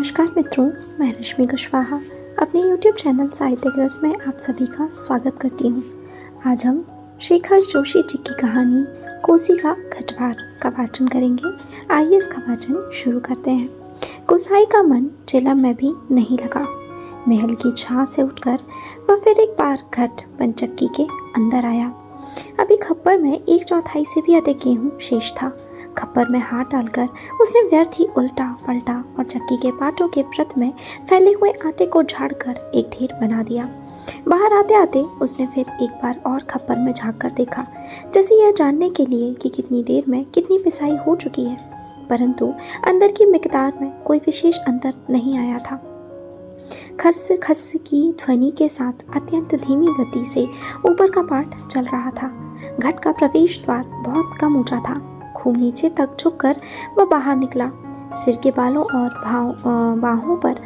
नमस्कार मित्रों, मैं रश्मि कुशवाहा अपने YouTube चैनल साहित्यिक रस में आप सभी का स्वागत करती हूँ। आज हम शेखर जोशी जी की कहानी कोसी का घटवार का वाचन करेंगे। आइए इसका वाचन शुरू करते हैं। गोसाई का मन चिलम में भी नहीं लगा। महल की छां से उठकर वह फिर एक बार घट पंचक्की के अंदर आया। अभी खप्पर में 1/4 से भी अधिक गेहूं शेष था। खप्पर में हाथ डालकर उसने व्यर्थ ही उल्टा पलटा और चक्की के पाटों के प्रत में फैले हुए आटे को झाड़कर एक ढेर बना दिया। बाहर आते आते उसने फिर एक बार और खप्पर में झाँक कर देखा, जैसे यह जानने के लिए कि कितनी देर में कितनी पिसाई हो चुकी है, परंतु अंदर की मिकदार में कोई विशेष अंतर नहीं आया था। खस खस की ध्वनि के साथ अत्यंत धीमी गति से ऊपर का पाट चल रहा था। घट का प्रवेश द्वार बहुत कम ऊंचा था। खूब नीचे तक झुककर वह बाहर निकला। सिर के बालों और बाहों पर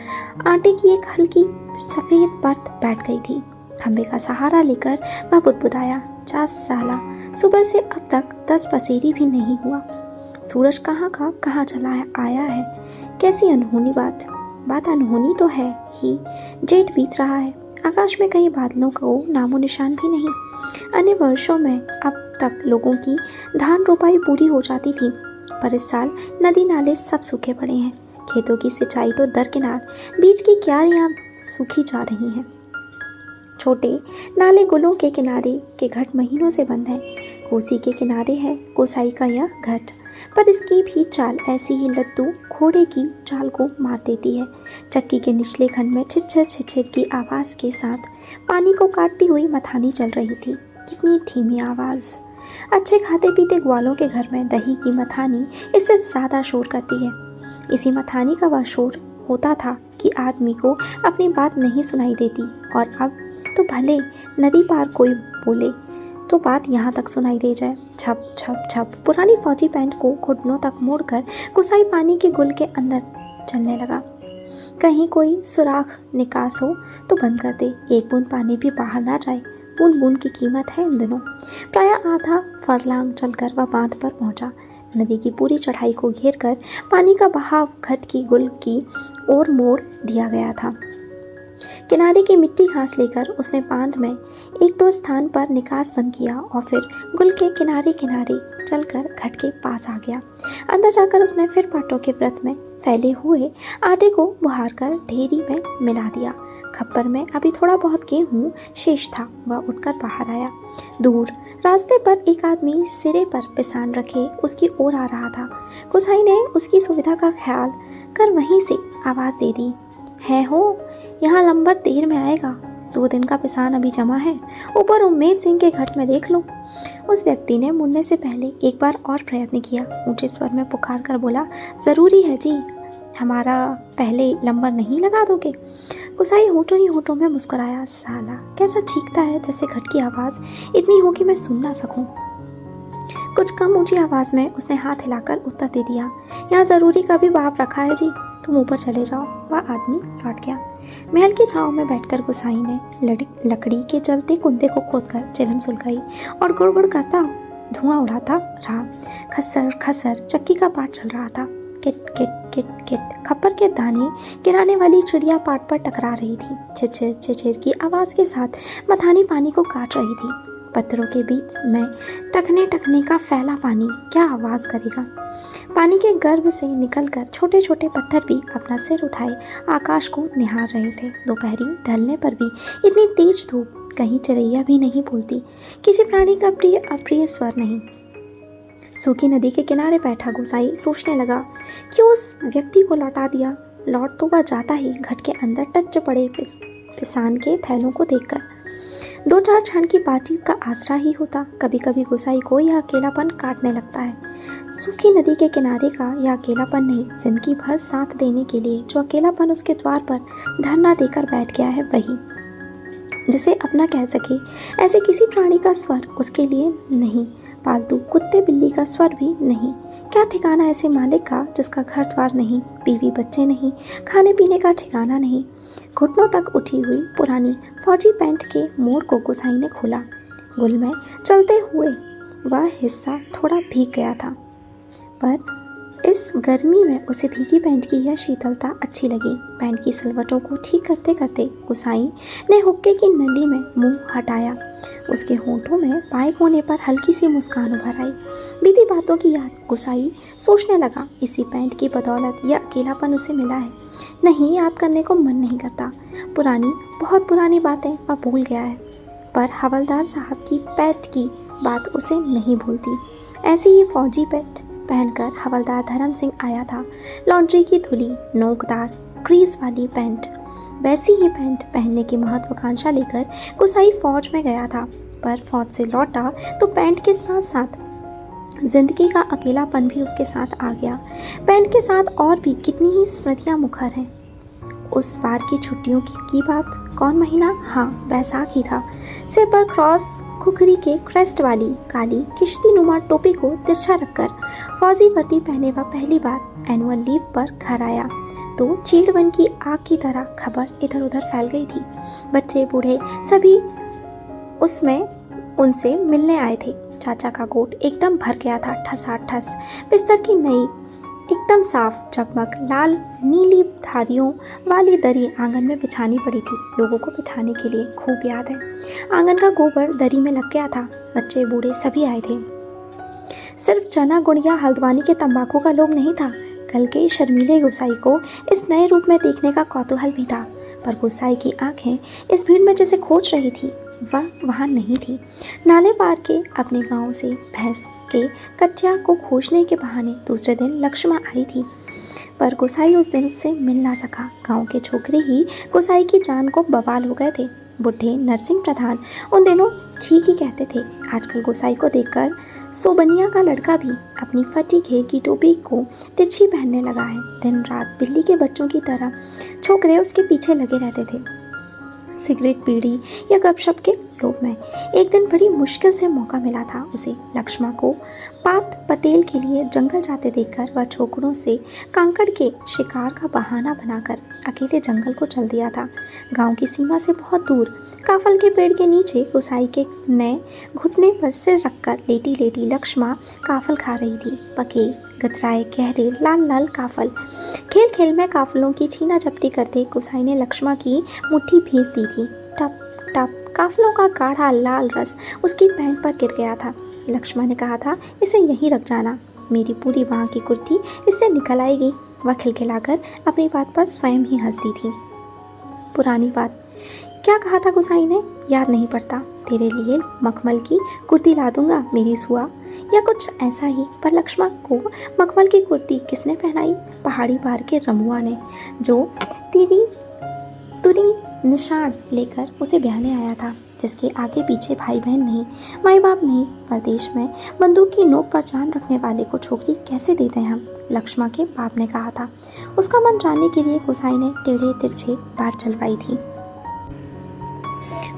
आटे की एक हल्की सफ़ेद परत बैठ गई थी। खंबे का सहारा लेकर वह बुदबुदाया, 50 साला सुबह से अब तक 10 पसेरी भी नहीं हुआ। सूरज कहाँ का कहाँ चला आया है। कैसी अनहोनी बात अनहोनी तो है ही। जेठ बीत रहा है, आकाश में कहीं बादलों को नामो निशान भी नहीं। अन्य वर्षों में अब तक लोगों की धान रोपाई पूरी हो जाती थी, पर इस साल नदी नाले सब सूखे पड़े हैं। खेतों की सिंचाई तो दरकिनार, बीच की क्यारियां सूखी जा रही हैं। छोटे नाले गुलों के किनारे के घट महीनों से बंद है। कोसी के किनारे है गोसाई का यह घट, पर इसकी भी चाल ऐसी ही लद्दू घोड़े की चाल को मार देती है। चक्की के निचले खंड में छिछर छिछर की आवाज़ के साथ पानी को काटती हुई मथानी चल रही थी। कितनी धीमी आवाज़। अच्छे खाते पीते ग्वालों के घर में दही की मथानी इससे ज़्यादा शोर करती है। इसी मथानी का वह शोर होता था कि आदमी को अपनी बात नहीं सुनाई देती, और अब तो भले नदी पार कोई बोले तो बात यहाँ तक सुनाई दे जाए। छप छप छप पुरानी फौजी पैंट को घुटनों तक मोड़कर गोसाई पानी के गुल के अंदर चलने लगा। कहीं कोई सुराख निकास हो तो बंद कर दे, एक बूंद पानी भी बाहर ना जाए। बूंद बूंद की कीमत है इन दिनों। प्राय आधा फरलांग चलकर वह बांध पर पहुंचा। नदी की पूरी चढ़ाई को घेर कर पानी का बहाव घट की गुल की ओर मोड़ दिया गया था। किनारे की मिट्टी घास लेकर उसने बांध में 1-2 स्थान पर निकास बंद किया और फिर गुल के किनारे किनारे चलकर घट के पास आ गया। अंदर जाकर उसने फिर पाटों के व्रत में फैले हुए आटे को बुहार कर ढेरी में मिला दिया। खप्पर में अभी थोड़ा बहुत गेहूं शेष था। वह उठकर बाहर आया। दूर रास्ते पर एक आदमी सिरे पर पिसान रखे उसकी ओर आ रहा था। गोसाई ने उसकी सुविधा का ख्याल कर वहीं से आवाज़ दे दी, है हो, यहाँ लंबर देर में आएगा। 2 दिन का पिसान अभी जमा है, ऊपर उम्मेद सिंह के घट में देख लो। उस व्यक्ति ने मुड़ने से पहले एक बार और प्रयत्न किया। ऊंचे स्वर में पुकार कर बोला, ज़रूरी है जी, हमारा पहले लंबर नहीं लगा दोगे? गोसाई होठों ही होठों में मुस्कुराया। साला कैसा चीखता है, जैसे घट की आवाज़ इतनी हो कि मैं सुन ना सकूं। कुछ कम ऊंची आवाज़ में उसने हाथ हिलाकर उत्तर दे दिया, यहाँ ज़रूरी का भी बाप रखा है जी, तुम ऊपर चले जाओ। वह आदमी लौट गया। महल की छाँव में बैठकर गोसाई ने लकड़ी के जलते कुंदे को खोदकर चिलम सुलगाई और गुड़ गुड़ करता धुआं उड़ाता रहा। खसर खसर चक्की का पाट चल रहा था। किट किट किट किट खप्पर के दाने गिराने वाली चिड़िया पाट पर टकरा रही थी। चिचिर चिचिर की आवाज़ के साथ मथानी पानी को काट रही थी। पत्थरों के बीच में टकने टकने का फैला पानी क्या आवाज़ करेगा। पानी के गर्भ से निकलकर छोटे छोटे पत्थर भी अपना सिर उठाए आकाश को निहार रहे थे। दोपहरी ढलने पर भी इतनी तेज धूप, कहीं चिड़ैया भी नहीं बोलती, किसी प्राणी का प्रिय अप्रिय स्वर नहीं। सूखी नदी के किनारे बैठा गोसाई सोचने लगा, क्यों उस व्यक्ति को लौटा दिया। लौट तो वह जाता ही घट के अंदर टच पड़े पिसान के थैलों को देखकर 2-4 क्षण की बातचीत का आसरा ही होता। कभी कभी गोसाई को यह अकेलापन काटने लगता है। सूखी नदी के किनारे का यह अकेलापन नहीं, जिंदगी भर साथ देने के लिए जो अकेलापन उसके द्वार पर धरना देकर बैठ गया है, वही जिसे अपना कह सके। ऐसे किसी प्राणी का स्वर उसके लिए नहीं, पालतू कुत्ते बिल्ली का स्वर भी नहीं। क्या ठिकाना ऐसे मालिक का जिसका घर द्वार नहीं, बीवी बच्चे नहीं, खाने पीने का ठिकाना नहीं। घुटनों तक उठी हुई पुरानी फौजी पैंट के मोड़ को गोसाई ने खोला। गुल में चलते हुए वह हिस्सा थोड़ा भीग गया था, पर इस गर्मी में उसे भीगी पैंट की यह शीतलता अच्छी लगी। पैंट की सलवटों को ठीक करते करते गोसाई ने हुक्के की नली में मुंह हटाया। उसके होंठों में बाएं कोने पर हल्की सी मुस्कान उभर आई। बीती बातों की याद गोसाई सोचने लगा। इसी पैंट की बदौलत यह अकेलापन उसे मिला है। नहीं, याद करने को मन नहीं करता। बहुत पुरानी बातें वह भूल गया है, पर हवलदार साहब की पैंट की बात उसे नहीं भूलती। ऐसी ही फौजी पैंट पहनकर हवलदार धर्म सिंह आया था। लॉन्ड्री की धुली, नोकदार, क्रीज वाली पैंट। वैसी ही पैंट पहनने की महत्वाकांक्षा लेकर गोसाई फौज में गया था, पर फौज से लौटा तो पैंट के साथ साथ जिंदगी का अकेलापन भी उसके साथ आ गया। पैंट के साथ और भी कितनी ही स्मृतियां मुखर हैं। उस बार की छुट्टियों की बात, कौन महीना? हाँ, बैसाखी था। सिर पर क्रॉस, खुखरी के क्रेस्ट वाली काली किश्ती नुमा टोपी को तिरछा रखकर फौजी वर्दी पहने वह पहली बार एनुअल लीव पर घर आया तो चीड़वन की आग की तरह खबर इधर उधर फैल गई थी। बच्चे बूढ़े सभी उसमें उनसे मिलने आए थे। चाचा का गोट एकदम भर गया था, ठसाठस। बिस्तर की नई एकदम साफ जगमग लाल नीली धारियों वाली दरी आंगन में बिछानी पड़ी थी। लोगों को बिठाने के लिए खूब याद है। आंगन का गोबर दरी में लग गया था। बच्चे बूढ़े सभी आए थे। सिर्फ चना गुड़िया हल्द्वानी के तंबाकू का लोग नहीं था। कल के शर्मीले गोसाई को इस नए रूप में देखने का कौतूहल भी था, पर गोसाई की आंखें इस भीड़ में जैसे खोज रही थी। वह वहाँ नहीं थी। नाले पार के अपने गांव से भैंस के कच्चा को खोजने के बहाने दूसरे दिन लक्ष्मा आई थी, पर गोसाई उस दिन उससे मिल ना सका। गांव के छोकरे ही गोसाई की जान को बवाल हो गए थे। बुढ़े नरसिंह प्रधान उन दिनों ठीक ही कहते थे। आजकल गोसाई को देखकर सोबनिया का लड़का भी अपनी फटी घेर की टोपी को तिरछी पहनने लगा है। दिन रात बिल्ली के बच्चों की तरह छोकरे उसके पीछे लगे रहते थे, सिगरेट, बीड़ी या गपशप के लोभ में। एक दिन बड़ी मुश्किल से मौका मिला था उसे। लक्ष्मा को पात पतेल के लिए जंगल जाते देखकर वह छोकरों से कांकड़ के शिकार का बहाना बनाकर अकेले जंगल को चल दिया था। गांव की सीमा से बहुत दूर काफल के पेड़ के नीचे गोसाई के नए घुटने पर सिर रखकर लेटी लेटी लक्ष्मा काफल खा रही थी। पके गतराए गहरे लाल लाल काफल। खेल खेल में काफलों की छीना झपटी करते गोसाई ने लक्ष्मा की मुट्ठी भींच दी थी। टप टप काफलों का गाढ़ा लाल रस उसकी पैंट पर गिर गया था। लक्ष्मा ने कहा था, इसे यहीं रख जाना, मेरी पूरी बाँह की कुर्ती इससे निकल आएगी। वह खिलखिलाकर अपनी बात पर स्वयं ही हंसती थी। पुरानी बात, क्या कहा था गोसाई ने? याद नहीं पड़ता। तेरे लिए मखमल की कुर्ती ला दूंगा मेरी सुआ, या कुछ ऐसा ही। पर लक्ष्मा को मखमल की कुर्ती किसने पहनाई? पहाड़ी पार के रमुआ ने, जो तुरी निशान लेकर उसे ब्याहने आया था, जिसके आगे पीछे भाई बहन नहीं, माई बाप नहीं। परदेश में बंदूक की नोक पर जान रखने वाले को छोकरी कैसे देते हैं हम? लक्ष्मा के बाप ने कहा था। उसका मन जानने के लिए गोसाई ने टेढ़े तिरछे बात चलवाई थी।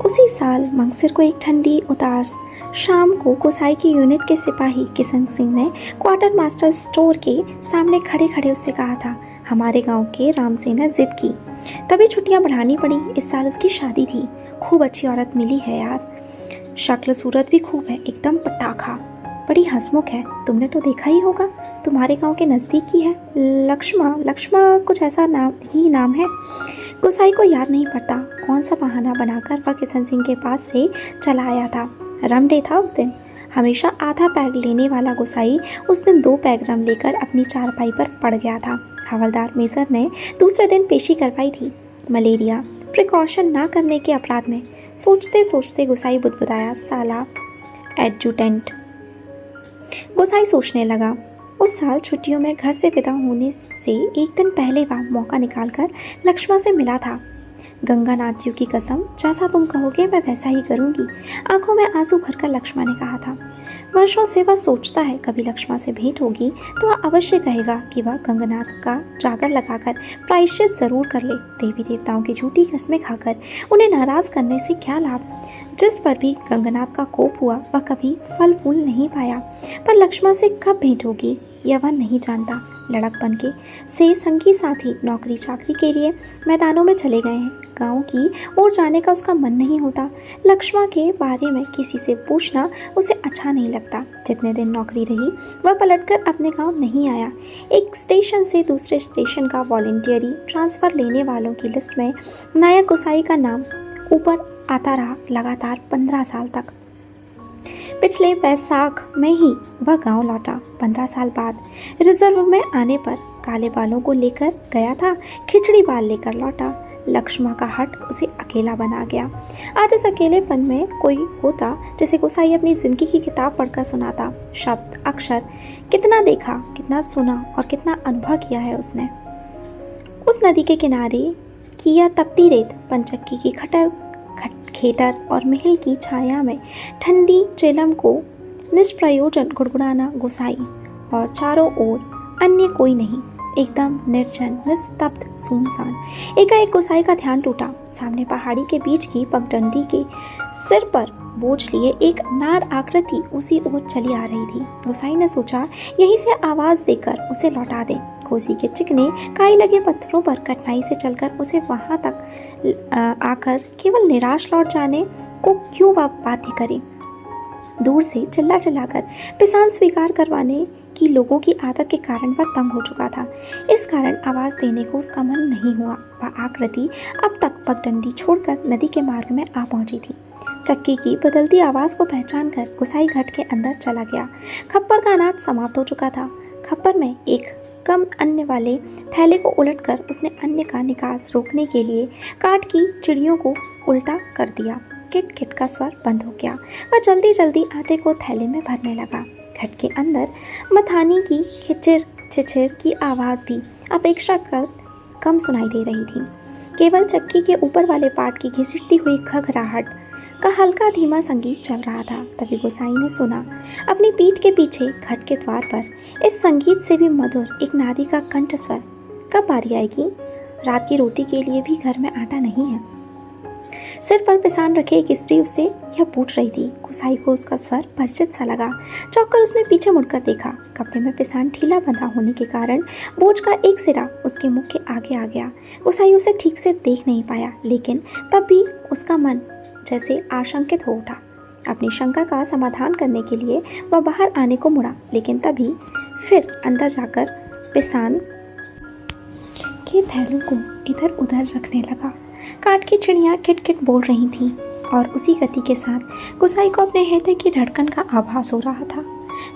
उसी साल मंगसिर को एक ठंडी उदास शाम को गोसाई की यूनिट के सिपाही किशन सिंह ने क्वार्टर मास्टर स्टोर के सामने खड़े खड़े उससे कहा था, हमारे गांव के राम सिंह ने जिद की, तभी छुट्टियां बढ़ानी पड़ी। इस साल उसकी शादी थी। खूब अच्छी औरत मिली है यार, शक्ल सूरत भी खूब है, एकदम पटाखा, बड़ी हंसमुख है। तुमने तो देखा ही होगा, तुम्हारे गांव के नज़दीक की है। लक्ष्मा कुछ ऐसा नाम है। गोसाई को याद नहीं पड़ता कौन सा बहाना बनाकर वह किशन सिंह के पास से चला आया था। रम डे था उस दिन। हमेशा आधा पैग लेने वाला गोसाई उस दिन 2 पैग रम लेकर अपनी चारपाई पर पड़ गया था। हवलदार मेजर ने दूसरे दिन पेशी करवाई थी। मलेरिया प्रिकॉशन ना करने के अपराध में। सोचते सोचते गोसाई बुदबुदाया, साला एडजुटेंट। गोसाई सोचने लगा, उस साल छुट्टियों में घर से विदा होने से एक दिन पहले वह मौका निकालकर लक्ष्मा से मिला था। गंगानाथ जी की कसम, जैसा तुम कहोगे मैं वैसा ही करूंगी, आंखों में आंसू भरकर लक्ष्मा ने कहा था। वर्षों से वह सोचता है कभी लक्ष्मा से भेंट होगी तो वह अवश्य कहेगा कि वह गंगानाथ का जागर लगाकर प्रायश्चित जरूर कर ले। देवी देवताओं की झूठी कस्में खाकर उन्हें नाराज करने से क्या लाभ। जिस पर भी गंगानाथ का कोप हुआ वह कभी फल फूल नहीं पाया। पर लक्ष्मा से कब भेंट होगी यह वह नहीं जानता। लड़क बनके से संगी साथी नौकरी चाकरी के लिए मैदानों में चले गए हैं। गांव की ओर जाने का उसका मन नहीं होता। लक्ष्मा के बारे में किसी से पूछना उसे अच्छा नहीं लगता। जितने दिन नौकरी रही वह पलटकर अपने गांव नहीं आया। एक स्टेशन से दूसरे स्टेशन का वॉलंटियरी ट्रांसफ़र लेने वालों की लिस्ट में नायक गोसाई का नाम ऊपर आता रहा लगातार 15 साल तक। पिछले बैसाख में ही वह गांव लौटा। 15 साल बाद रिजर्व में आने पर काले बालों को लेकर गया था, खिचड़ी बाल लेकर लौटा। लक्ष्मा का हट उसे अकेला बना गया। आज इस अकेलेपन में कोई होता जिसे गोसाई अपनी जिंदगी की किताब पढ़कर सुनाता। शब्द अक्षर कितना देखा, कितना सुना और कितना अनुभव किया है उसने। उस नदी के किनारे की यह तपती रेत, पंचक्की की खेटर और महल की छाया में ठंडी चेलम को निष्प्रयोजन गुड़गुड़ाना गोसाई, और चारों ओर अन्य कोई नहीं, एकदम निर्जन निस्तब्ध सुनसान। एकाएक गोसाई का ध्यान टूटा। सामने पहाड़ी के बीच की पगडंडी के सिर पर बोझ लिए एक नार आकृति उसी ओर चली आ रही थी। गोसाई ने सोचा यहीं से आवाज देकर उसे लौटा दे। कोसी के चिकने काई लगे पत्थरों पर कठिनाई से चलकर उसे वहां तक आकर केवल निराश लौट जाने को क्यों बाध्य करे। दूर से चिल्ला चिल्लाकर पिसान स्वीकार करवाने की लोगों की आदत के कारण वह तंग हो चुका था। इस कारण आवाज देने को उसका मन नहीं हुआ। वह आकृति अब तक पगडंडी छोड़कर नदी के मार्ग में आ पहुंची थी। चक्की की बदलती आवाज को पहचान कर गोसाई घट के अंदर चला गया। खप्पर का अनाज समाप्त हो चुका था। खप्पर में एक कम अन्न वाले थैले को उलटकर उसने अन्न का निकास रोकने के लिए काठ की चिड़ियों को उल्टा कर दिया। किट किट का स्वर बंद हो गया। वह जल्दी जल्दी आटे को थैले में भरने लगा। घट के अंदर मथानी की खिचिर छिछिर की आवाज़ भी अपेक्षाकृत कम सुनाई दे रही थी। केवल चक्की के ऊपर वाले पाट की घिसटती हुई घघराहट का हल्का धीमा संगीत चल रहा था। तभी गोसाई ने सुना अपनी पीठ के पीछे घट के द्वार पर इस संगीत से भी मधुर एक नारी का कंठ स्वर, कब बारी आएगी? रात की रोटी के लिए भी घर में आटा नहीं है। सिर पर पिसान रखे एक स्त्री उससे यह पूछ रही थी। गोसाई को उसका स्वर परिचित सा लगा। चौंककर उसने पीछे मुड़कर देखा। कपड़े में पिसान ढीला बंधा होने के कारण बोझ का एक सिरा उसके मुख के आगे आ गया। गोसाई उसे ठीक से देख नहीं पाया, लेकिन तब भी उसका मन जैसे आशंकित हो उठा। अपनी शंका का समाधान करने के लिए वह बाहर आने को मुड़ा, लेकिन तभी फिर अंदर जाकर पिसान के थैलों को इधर उधर रखने लगा। काठ की चिड़ियाँ किटकिट बोल रही थीं और उसी गति के साथ गोसाई को अपने हृदय की धड़कन का आभास हो रहा था।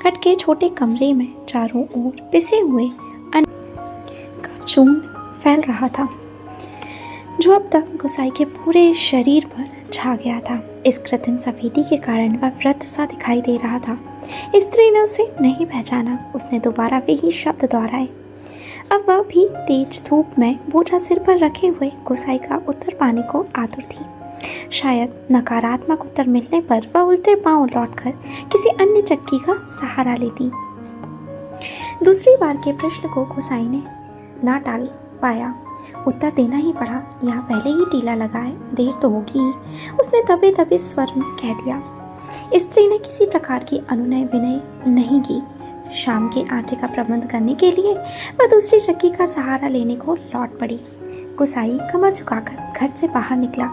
घट के छोटे कमरे में चारों ओर पिसे हुए अन्न का चूर्ण फैल रहा था, जो अब तक गोसाई के पूरे शरीर पर छा गया था। इस कृत्रिम सफेदी के कारण वह वृद्ध सा दिखाई दे रहा था। स्त्री ने उसे नहीं पहचाना। उसने दोबारा वही शब्द दोहराए। अब वह भी तेज धूप में बोझा सिर पर रखे हुए गोसाई का उत्तर पाने को आतुर थी। शायद नकारात्मक उत्तर मिलने पर वह उल्टे पांव लौटकर किसी अन्य चक्की का सहारा लेती। दूसरी बार के प्रश्न को गोसाई ने ना टाल पाया। उत्तर देना ही पड़ा। यहाँ पहले ही टीला लगाए, देर तो होगी, उसने दबे दबे स्वर में कह दिया। स्त्री ने किसी प्रकार की अनुनय विनय नहीं की। शाम के आटे का प्रबंध करने के लिए वह दूसरी चक्की का सहारा लेने को लौट पड़ी। गोसाई कमर झुकाकर घर से बाहर निकला।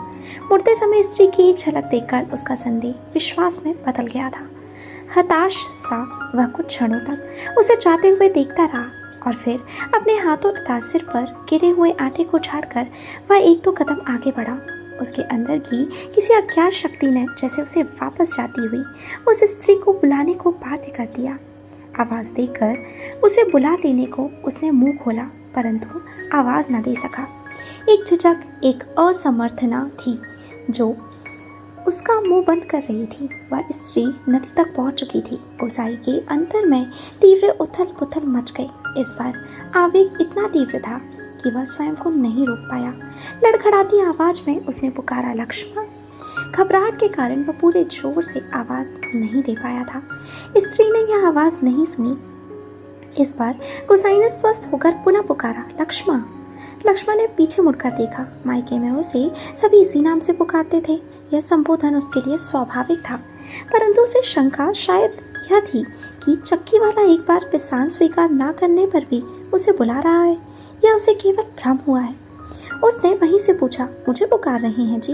मुड़ते समय स्त्री की एक झलक देखकर उसका संदेह विश्वास में बदल गया था। हताश सा वह कुछ क्षणों तक उसे जाते हुए देखता रहा और फिर अपने हाथों तथा सिर पर गिरे हुए आटे को झाड़कर वह एक दो कदम आगे बढ़ा। उसके अंदर की किसी अज्ञात शक्ति ने जैसे उसे वापस जाती हुई उस स्त्री को बुलाने को बाध्य कर दिया। आवाज़ देकर उसे बुला लेने को उसने मुंह खोला, परंतु आवाज़ न दे सका। एक झिझक, एक असमर्थना थी जो उसका मुंह बंद कर रही थी। वह स्त्री नदी तक पहुंच चुकी थी। गोसाई के अंतर में तीव्र उथल पुथल मच गई। इस बार आवेग इतना तीव्र था कि वह स्वयं को नहीं रोक पाया। लड़खड़ाती आवाज़ में उसने पुकारा, लक्ष्मा। घबराहट के कारण वह पूरे जोर से आवाज़ नहीं दे पाया था। स्त्री ने यह आवाज़ नहीं सुनी। इस बार गोसाई ने स्वस्थ होकर पुनः पुकारा, लक्ष्मा। लक्ष्मा ने पीछे मुड़कर देखा। मायके में उसे सभी इसी नाम से पुकारते थे। यह संबोधन उसके लिए स्वाभाविक था, परंतु उसे शंका शायद यह थी कि चक्की वाला एक बार पिसान स्वीकार न करने पर भी उसे बुला रहा है या उसे केवल भ्रम हुआ है। उसने वहीं से पूछा, मुझे पुकार रही हैं जी?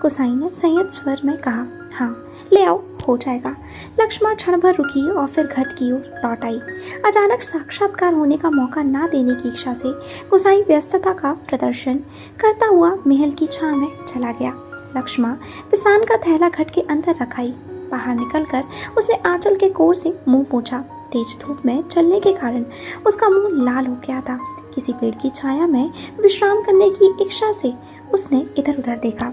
गोसाई ने संयत स्वर में कहा, हाँ ले आओ, हो जाएगा। लक्ष्मा क्षण भर रुकी और फिर घट की ओर लौट आई। अचानक साक्षात्कार होने का मौका ना देने की इच्छा से गोसाई व्यस्तता का प्रदर्शन करता हुआ महल की छांव में चला गया। लक्ष्मा पिसान का थैला घट के अंदर रखाई। बाहर निकलकर उसने आंचल के कोर से मुंह पोंछा। तेज धूप में चलने के कारण उसका मुंह लाल हो गया था। किसी पेड़ की छाया में विश्राम करने की इच्छा से उसने इधर उधर देखा।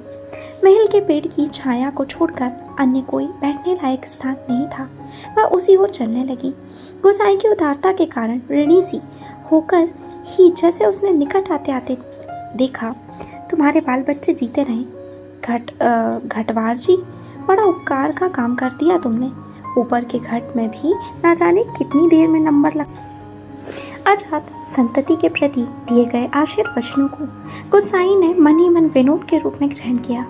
महल के पेड़ की छाया को छोड़कर अन्य कोई बैठने लायक स्थान नहीं था। वह उसी ओर चलने लगी। गोसाई की उदारता के कारण ऋणी सी होकर ही जैसे उसने निकट आते आते देखा, तुम्हारे बाल बच्चे जीते रहें। घटवार जी, बड़ा उपकार का काम कर दिया तुमने। ऊपर के घट में भी ना जाने कितनी देर में नंबर लग। अजात संतति के प्रति दिए गए आशीर्वचनों को गोसाई ने मन ही मन विनोद के रूप में ग्रहण किया।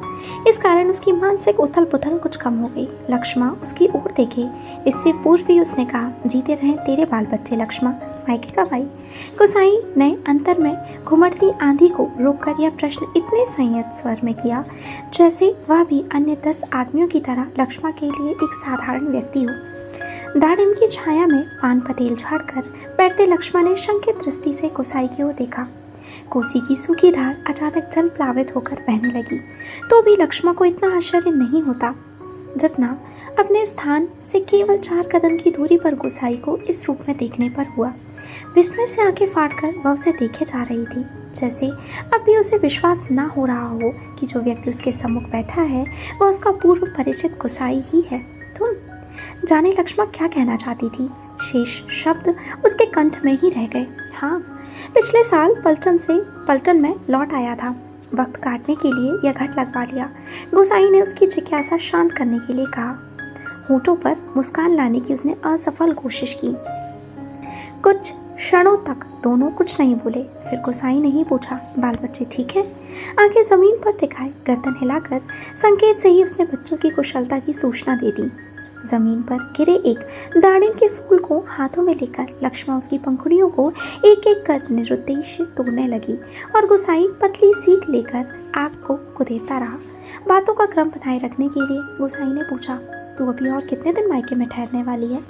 इस कारण उसकी मानसिक उथल पुथल कुछ कम हो गई। लक्ष्मा उसकी ओर देखे इससे पूर्व ही उसने कहा, जीते रहें तेरे बाल बच्चे लक्ष्मा, मायके का भाई। गोसाई ने अंतर में घुमड़ती आंधी को रोककर यह प्रश्न इतने संयत स्वर में किया जैसे वह भी अन्य 10 आदमियों की तरह लक्ष्मा के लिए एक साधारण व्यक्ति हो। दाड़िम की छाया में पान पतेल झाड़कर बैठते लक्ष्मा ने शंकित दृष्टि से गोसाई की ओर देखा। कोसी की सूखी धार अचानक जल प्लावित होकर बहने लगी, तो भी लक्ष्मा को इतना आश्चर्य नहीं होता जितना अपने स्थान से केवल 4 कदम की दूरी पर गोसाई को इस रूप में देखने पर हुआ। विस्मय से आंखें फाड़कर वह उसे देखे जा रही थी, जैसे अब भी उसे विश्वास न हो रहा हो कि जो व्यक्ति उसके सम्मुख बैठा है वह उसका पूर्व परिचित गोसाई ही है। तुम जाने लक्ष्मा क्या कहना चाहती थी, शेष शब्द उसके कंठ में ही रह गए। हाँ, पिछले साल पलटन में लौट आया था। वक्त काटने के लिए यह घट लगवा लिया। गोसाई ने उसकी जिज्ञासा शांत करने के लिए कहा। होठों पर मुस्कान लाने की उसने असफल कोशिश की। कुछ क्षणों तक दोनों कुछ नहीं बोले। फिर गोसाई ने ही पूछा, बाल बच्चे ठीक है? आंखें जमीन पर टिकाए गर्दन हिलाकर संकेत से ही उसने बच्चों की कुशलता की सूचना दे दी। जमीन पर गिरे एक दाड़िम के फूल को हाथों में लेकर लक्ष्मा उसकी पंखुड़ियों को एक एक कर निरुद्देश्य तोड़ने लगी और गोसाई पतली सीख लेकर आग को कुदेरता रहा। बातों का क्रम बनाए रखने के लिए गोसाई ने पूछा, तू अभी और कितने दिन मायके में ठहरने वाली है?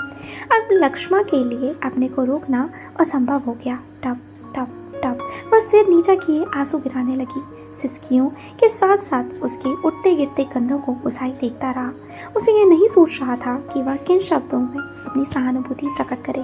अब लक्ष्मा के लिए अपने को रोकना असंभव हो गया। टप टप टप वह सिर नीचा किए आंसू गिराने लगी। सिसकियों के साथ साथ उसके उठते गिरते कंधों को गोसाई देखता रहा। उसे यह नहीं सोच रहा था कि वह किन शब्दों में अपनी सहानुभूति प्रकट करे।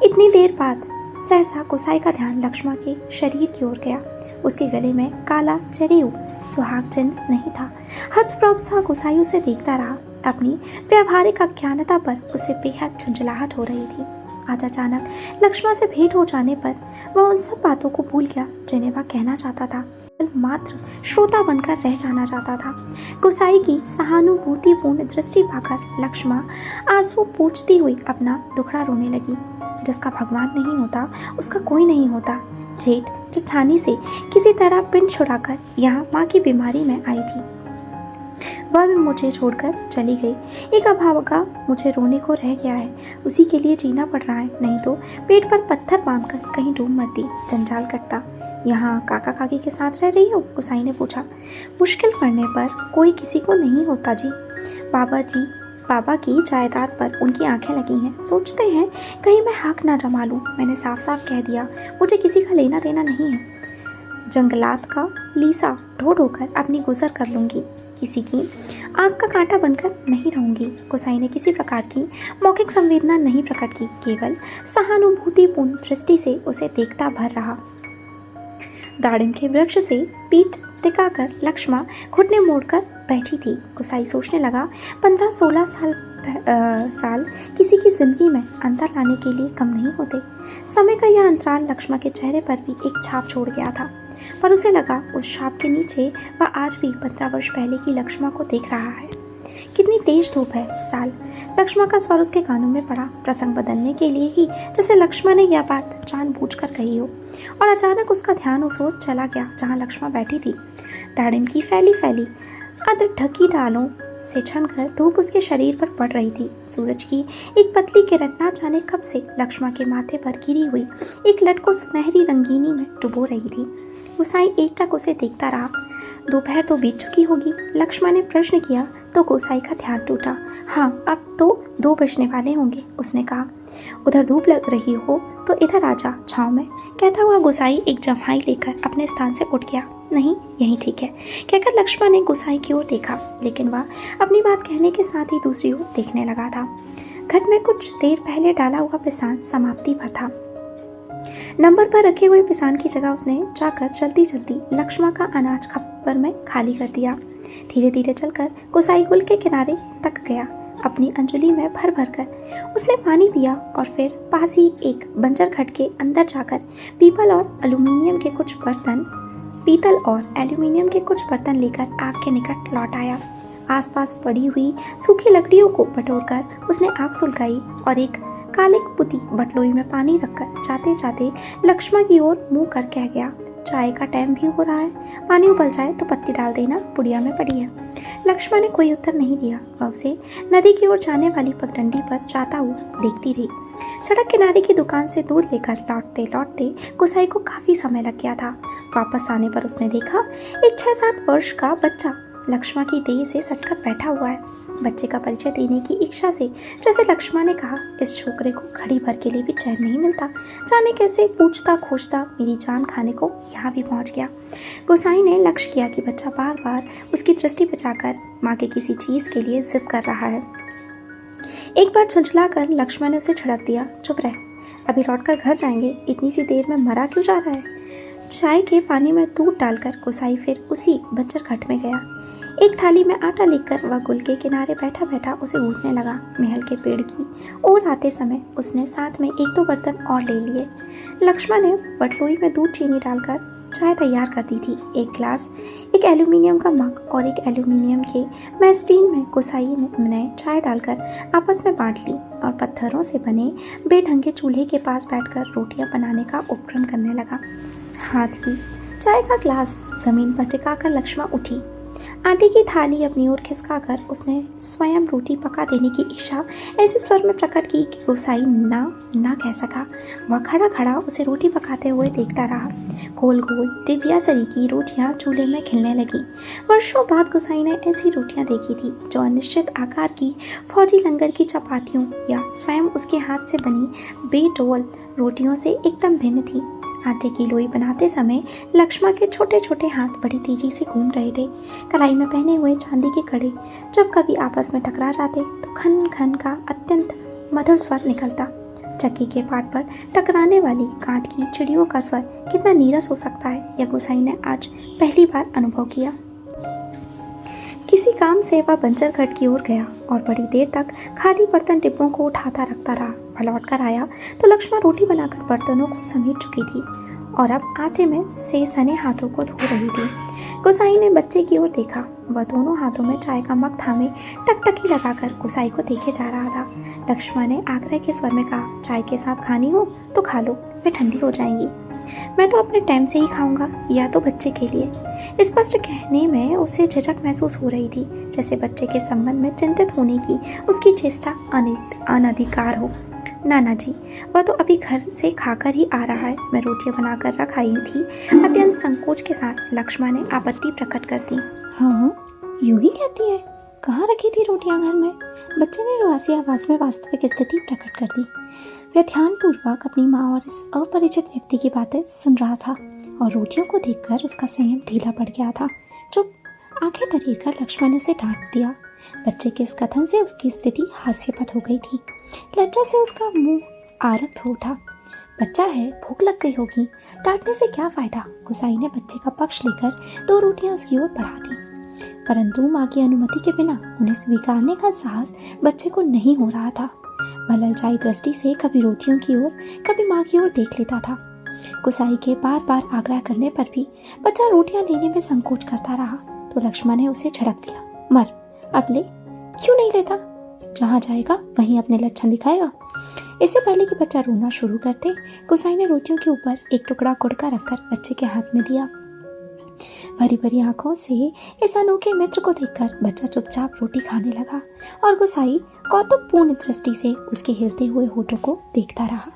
इतनी देर बाद सहसा गोसाई का ध्यान लक्ष्मा के शरीर की ओर गया। उसके गले में काला चरेऊ सुहाग चिन्ह नहीं था। हतप्रभ सा गोसाई उसे देखता रहा। अपनी व्यावहारिक अज्ञानता पर उसे बेहद झंझलाहट हो रही थी। आज अचानक लक्ष्मा से भेंट हो जाने पर वह उन सब बातों को भूल गया जिन्हें वह कहना चाहता था, मात्र श्रोता बनकर रह जाना चाहता था। गोसाई की सहानुभूतिपूर्ण दृष्टि पाकर लक्ष्मा आंसू पोंछती हुई अपना दुखड़ा रोने लगी। जिसका भगवान नहीं होता उसका कोई नहीं होता। जेठ जेठानी से किसी तरह पिंड छुड़ाकर यहाँ माँ की बीमारी में आई थी। वह भी मुझे छोड़कर चली गई। एक अभागा मुझे रोने को रह गया है, उसी के लिए जीना पड़ रहा है, नहीं तो पेट पर पत्थर बांधकर कहीं डूब मरती, जंजाल करता। यहाँ काका काकी के साथ रह रही हो? गोसाई ने पूछा। मुश्किल पड़ने पर कोई किसी को नहीं होता जी। बाबा की जायदाद पर उनकी आंखें लगी हैं। सोचते हैं कहीं मैं हक ना जमा लूं। मैंने साफ साफ कह दिया, मुझे किसी का लेना देना नहीं है। जंगलात का लीसा ढो ढोकर अपनी गुजर कर लूंगी, किसी की आँख का कांटा बनकर नहीं रहूंगी। गोसाई ने किसी प्रकार की मौखिक संवेदना नहीं प्रकट की, केवल सहानुभूतिपूर्ण दृष्टि से उसे देखता भर रहा। दाड़िम के वृक्ष से पीठ टिकाकर लक्ष्मा घुटने मोड़कर बैठी थी। गोसाई सोचने लगा, 15-16 साल किसी की जिंदगी में अंतर लाने के लिए कम नहीं होते। समय का यह अंतराल लक्ष्मा के चेहरे पर भी एक छाप छोड़ गया था, पर उसे लगा उस छाप के नीचे वह आज भी 15 वर्ष पहले की लक्ष्मा को देख रहा है। कितनी तेज धूप है इस साल। लक्ष्मा का स्वर उसके कानों में पड़ा, प्रसंग बदलने के लिए ही, जैसे लक्ष्मा ने यह बात जानबूझकर कही हो। और अचानक उसका ध्यान उस ओर चला गया जहाँ लक्ष्मा बैठी थी। दाड़िम की फैली फैली अध ढकी डालों से छनकर धूप उसके शरीर पर पड़ रही थी। सूरज की एक पतली किरण ना जाने कब से लक्ष्मण के माथे पर गिरी हुई एक लट को सुनहरी रंगीनी में डुबो रही थी। गोसाई एकटक उसे देखता रहा। दोपहर तो बीत चुकी होगी, लक्ष्मण ने प्रश्न किया तो गोसाई का ध्यान टूटा। हाँ, अब तो 2 बजने वाले होंगे, उसने कहा। उधर धूप लग रही हो तो इधर आ जा छाँव में, कहता हुआ गोसाई एक जम्हाई लेकर अपने स्थान से उठ गया। नहीं, यही ठीक है, कहकर लक्ष्मण ने गोसाई की ओर देखा, लेकिन वह अपनी बात कहने के साथ ही दूसरी ओर देखने लगा था। घट में कुछ देर पहले डाला हुआ पिसान समाप्ति पर था। नंबर पर रखे हुए पिसान की जगह उसने जाकर जल्दी जल्दी लक्ष्मण का अनाज खप्पर में खाली कर दिया। धीरे धीरे चलकर गोसाई गुल के किनारे तक गया। अपनी अंजलि में भर भर कर उसने पानी पिया और फिर पास ही एक बंजर खट के अंदर जाकर पीतल और एल्यूमिनियम के कुछ बर्तन लेकर आग के निकट लौट आया। आसपास पड़ी हुई सूखी लकड़ियों को बटोरकर उसने आग सुलगाई और एक काले पुती बटलोई में पानी रखकर जाते जाते लक्ष्मण की ओर मुंह कर कह गया, चाय का टाइम भी हो रहा है, पानी उबल जाए तो पत्ती डाल देना, पुड़िया में पड़ी है। लक्ष्मण ने कोई उत्तर नहीं दिया। वह उसे नदी की ओर जाने वाली पगडंडी पर जाता हुआ देखती रही। सड़क किनारे की दुकान से दूध लेकर लौटते लौटते गोसाई को काफी समय लग गया था। वापस आने पर उसने देखा एक 6-7 वर्ष का बच्चा लक्ष्मण की देह से सटकर बैठा हुआ है। बच्चे का परिचय देने की इच्छा से जैसे लक्ष्मण ने कहा, इस छोकरे को घड़ी भर के लिए भी चैन नहीं मिलता, जाने कैसे पूछता खोजता मेरी जान खाने को यहाँ भी पहुँच गया। गोसाई ने लक्ष्य किया कि बच्चा बार बार उसकी दृष्टि बचाकर माँ के किसी चीज़ के लिए जिद कर रहा है। एक बार झुंझला कर लक्ष्मण ने उसे छिड़क दिया, चुप रह, अभी लौटकर घर जाएंगे, इतनी सी देर में मरा क्यों जा रहा है। चाय के पानी में दूध डालकर गोसाई फिर उसी बंजर खट में गया। एक थाली में आटा लेकर वह गुल के किनारे बैठा बैठा उसे गूंथने लगा। महल के पेड़ की ओर आते समय उसने साथ में 1-2 बर्तन और ले लिए। लक्ष्मण ने बटलोई में दूध चीनी डालकर चाय तैयार कर दी थी। एक गिलास, एक एल्यूमिनियम का मग और एक एल्यूमिनियम के मैस्टीन में गोसाई ने चाय डालकर आपस में बांट ली और पत्थरों से बने बेढंगे चूल्हे के पास बैठकर रोटियां बनाने का उपक्रम करने लगा। हाथ की चाय का गिलास जमीन पर टिकाकर लक्ष्मण उठी। आटे की थाली अपनी ओर खिसकाकर उसने स्वयं रोटी पका देने की इच्छा ऐसे स्वर में प्रकट की कि गोसाई ना कह सका। वह खड़ा खड़ा उसे रोटी पकाते हुए देखता रहा। गोल गोल डिबिया सरी की रोटियां चूल्हे में खिलने लगी। वर्षों बाद गोसाई ने ऐसी रोटियां देखी थी जो अनिश्चित आकार की फौजी लंगर की चपातियों या स्वयं उसके हाथ से बनी बेटोल रोटियों से एकदम भिन्न थी। आटे की लोई बनाते समय लक्ष्मण के छोटे छोटे हाथ बड़ी तेजी से घूम रहे थे। कलाई में पहने हुए चांदी के कड़े जब कभी आपस में टकरा जाते तो खन खन का अत्यंत मधुर स्वर निकलता। चक्की के पाट पर टकराने वाली कांट की चिड़ियों का स्वर कितना नीरस हो सकता है, यह गोसाई ने आज पहली बार अनुभव किया। किसी काम से वह बंजर घाट की ओर गया और बड़ी देर तक खाली बर्तन डिब्बों को उठाता रखता रहा। वह लौट कर आया तो लक्ष्मण रोटी बनाकर बर्तनों को समेट चुकी थी और अब आटे में से सने हाथों को धो रही थी। गोसाई ने बच्चे की ओर देखा। वह दोनों हाथों में चाय का मग थामे टकटकी लगाकर गोसाई को देखे जा रहा था। लक्ष्मण ने आग्रह के स्वर में कहा, चाय के साथ खानी हो तो खा लो, वे ठंडी हो जाएंगी। मैं तो अपने टाइम से ही खाऊंगा, या तो बच्चे के लिए। स्पष्ट कहने में उसे झिझक महसूस हो रही थी, जैसे बच्चे के संबंध में चिंतित होने की उसकी चेष्टा अनधिकार हो। नाना जी, वह तो अभी घर से खाकर ही आ रहा है, मैं रोटियां बनाकर रख आई थी। अत्यंत संकोच के साथ लक्ष्मण ने आपत्ति प्रकट कर दी। हाँ, यूं ही कहती है, कहाँ रखी थी रोटियां घर में? बच्चे ने रुआसी आवाज में वास्तविक स्थिति प्रकट कर दी। वह ध्यानपूर्वक अपनी माँ और इस अपरिचित व्यक्ति की बातें सुन रहा था और रोटियों को देखकर उसका संयम ढीला पड़ गया था। चुप, आंखें तरीर कर लक्ष्मण ने उसे डांट दिया। बच्चे के इस कथन से उसकी स्थिति हास्यपद हो गई थी। लज्जा से उसका मुंह आरक्त हो उठा। बच्चा है, भूख लग गई होगी, डांटने से क्या फायदा। गोसाई ने बच्चे का पक्ष लेकर 2 रोटियां उसकी ओर बढ़ा दी, परंतु माँ की अनुमति के बिना उन्हें स्वीकारने का साहस बच्चे को नहीं हो रहा था। वह ललचाई दृष्टि से कभी रोटियों की ओर कभी माँ की ओर देख लेता था। गोसाई के बार बार आग्रह करने पर भी बच्चा रोटियां लेने में संकोच करता रहा तो लक्ष्मण ने उसे झड़क दिया, मर, अब ले, क्यों नहीं लेता? जहाँ जाएगा वहीं अपने लक्षण दिखाएगा। इससे पहले कि बच्चा रोना शुरू करते, गोसाई ने रोटियों के ऊपर एक टुकड़ा गुड़ का रखकर बच्चे के हाथ में दिया। भरी भरी आंखों से इस अनोखे मित्र को देखकर बच्चा चुपचाप रोटी खाने लगा और गुसाई कौतुकपूर्ण दृष्टि से उसके हिलते हुए होठों को देखता रहा।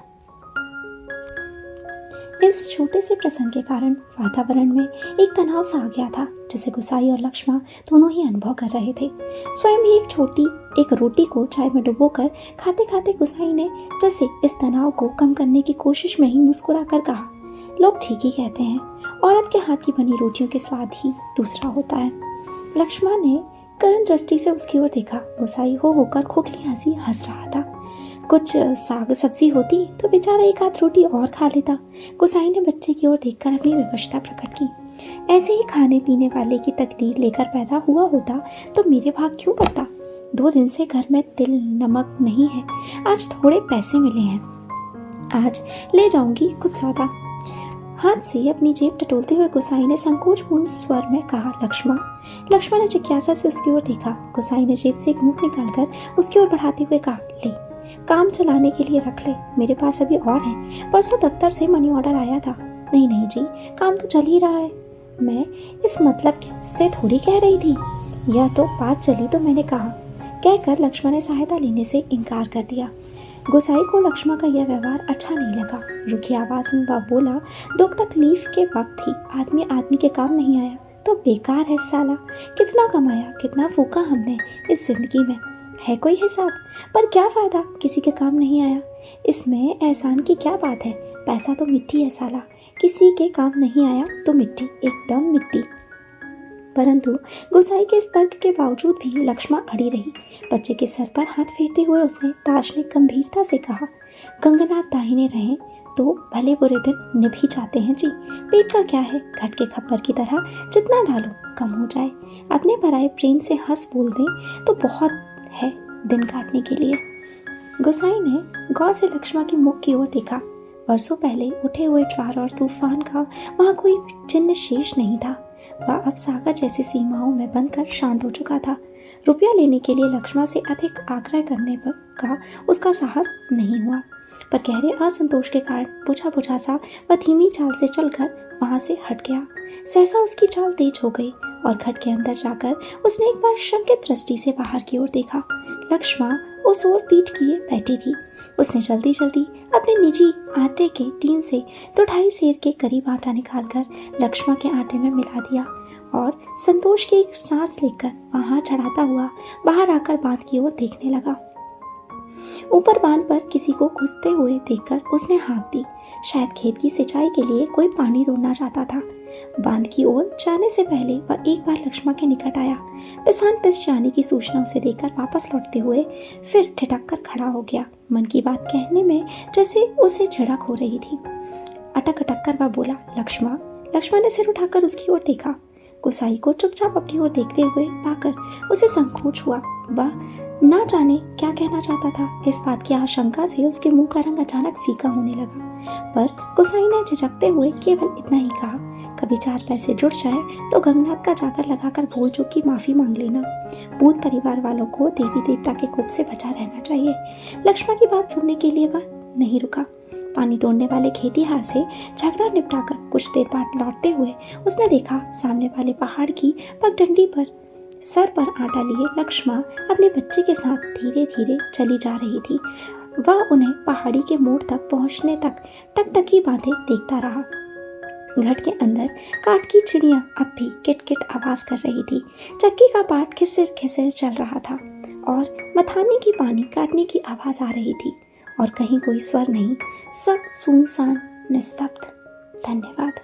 इस छोटे से प्रसंग के कारण वातावरण में एक तनाव सा आ गया था, जिसे गुसाई और लक्ष्मण दोनों ही अनुभव कर रहे थे। स्वयं भी एक रोटी को चाय में डुबोकर खाते खाते गुसाई ने जैसे इस तनाव को कम करने की कोशिश में ही मुस्कुराकर कहा, लोग ठीक ही कहते हैं, औरत के हाथ की बनी रोटियों के स्वाद ही दूसरा होता है। लक्ष्मण ने करुण दृष्टि से उसकी ओर देखा। गुसाई हो होकर खोखली हंसी हंस रहा था। कुछ साग सब्जी होती तो बेचारा एक आध रोटी और खा लेता। गुसाई ने बच्चे की ओर देखकर अपनी विवशता प्रकट की। ऐसे ही खाने पीने वाले की तकदीर लेकर पैदा हुआ होता तो मेरे भाग क्यों पड़ता। 2 दिन से घर में तिल नमक नहीं है, आज थोड़े पैसे मिले हैं, आज ले जाऊंगी कुछ सौदा। हाथ से अपनी जेब टटोलते हुए गुसाई ने संकोचपूर्ण स्वर में कहा, लक्ष्मण। लक्ष्मण ने जिज्ञासा से उसकी ओर देखा। गुसाई ने जेब से एक नोट निकालकर उसकी ओर बढ़ाते हुए कहा, ले, काम चलाने के लिए रख ले, मेरे पास अभी और हैं। परसों दफ्तर से मनी ऑर्डर आया था। नहीं नहीं जी, काम तो चल ही रहा है, मैं इस मतलब से थोड़ी कह रही थी। यह तो बात चली तो मैंने कहा, कहकर लक्ष्मण ने सहायता लेने से इनकार कर दिया। गुसाई को लक्ष्मण का यह व्यवहार अच्छा नहीं लगा। रुखी आवाज में वह बोला, दुख तकलीफ के वक्त ही आदमी के काम नहीं आया तो बेकार है साला। कितना कमाया, कितना फूका हमने इस जिंदगी में, है कोई हिसाब? पर क्या फायदा, किसी के काम नहीं आया। इसमें एहसान की क्या बात है, पैसा तो मिट्टी है साला, किसी के काम नहीं आया तो मिट्टी, एकदम मिट्टी। परंतु गुसाई के इस तर्क के बावजूद भी लक्ष्मण अड़ी रही। बच्चे के सर पर हाथ फेरते हुए उसने दार्शनिक गंभीरता से कहा, गंगनाथ दाहिने रहें तो भले बुरे दिन निभ ही जाते हैं जी। पेट का क्या है, घट के खप्पर की तरह जितना डालो कम हो जाए। अपने पराए प्रेम से हंस बोल दें तो बहुत है दिन काटने के लिए। गुसाई ने गौर से लक्ष्मण के मुख की ओर देखा। वर्षों पहले उठे हुए ज्वार और तूफान का वहाँ कोई चिन्ह शेष नहीं था। वह अब सागर जैसी सीमाओं में बंधकर शांत हो चुका था। रुपया लेने के लिए लक्ष्मण से अधिक आग्रह करने का उसका साहस नहीं हुआ, पर गहरे असंतोष के कारण बुझा सा वह धीमी चाल से चलकर वहां से हट गया। सहसा उसकी चाल तेज हो गई और घट के अंदर जाकर उसने एक बार शंकित दृष्टि से बाहर की ओर देखा। लक्ष्मण उस ओर पीठ किए बैठी थी। उसने जल्दी जल्दी अपने निजी आटे के टीन से 2-2.5 सेर के करीब आटा निकालकर लक्ष्मण के आटे में मिला दिया और संतोष की एक सांस लेकर वहां चढ़ाता हुआ बाहर आकर बांध की ओर देखने लगा। ऊपर बांध पर किसी को घुसते हुए देखकर उसने हाँक दी। शायद खेत की सिंचाई के लिए कोई पानी ढूंढना चाहता था। बांध की ओर जाने से पहले वह एक बार लक्ष्मण के निकट आया। पिसान पिस जाने की सूचना उसे देकर वापस लौटते हुए फिर ठिठक कर खड़ा हो गया। मन की बात कहने में जैसे उसे झिड़क हो रही थी। अटक अटक कर वह बोला, लक्ष्मण। लक्ष्मण ने सिर उठाकर उसकी ओर देखा। गुसाई को चुपचाप अपनी ओर देखते हुए पाकर उसे संकोच हुआ। वह ना जाने क्या कहना चाहता था। इस बात की आशंका से उसके मुंह का रंग अचानक फीका होने लगा, पर गुसाई ने झिझकते हुए केवल इतना ही कहा, कभी 4 पैसे जुड़ जाए तो गंगनाथ का जाकर लगाकर भूल चूक की माफी मांग लेना। भूत परिवार वालों को देवी देवता के कोप से बचा रहना चाहिए। लक्ष्मण की बात सुनने के लिए वह नहीं रुका। पानी तोड़ने वाले खेतीहार से झगड़ा निपटाकर कुछ देर बाद लौटते हुए उसने देखा सामने वाले पहाड़ की पगडंडी पर सर पर आटा लिए लक्ष्मण अपने बच्चे के साथ धीरे धीरे चली जा रही थी। वह उन्हें पहाड़ी के मोड़ तक पहुंचने तक टकटकी बांधे देखता रहा। घट के अंदर काठ की चिड़िया अब भी किटकिट आवाज कर रही थी। चक्की का पाट खिसिर खिसिर चल रहा था और मथानी की पानी काटने की आवाज आ रही थी और कहीं कोई स्वर नहीं, सब सुनसान निस्तब्ध। धन्यवाद।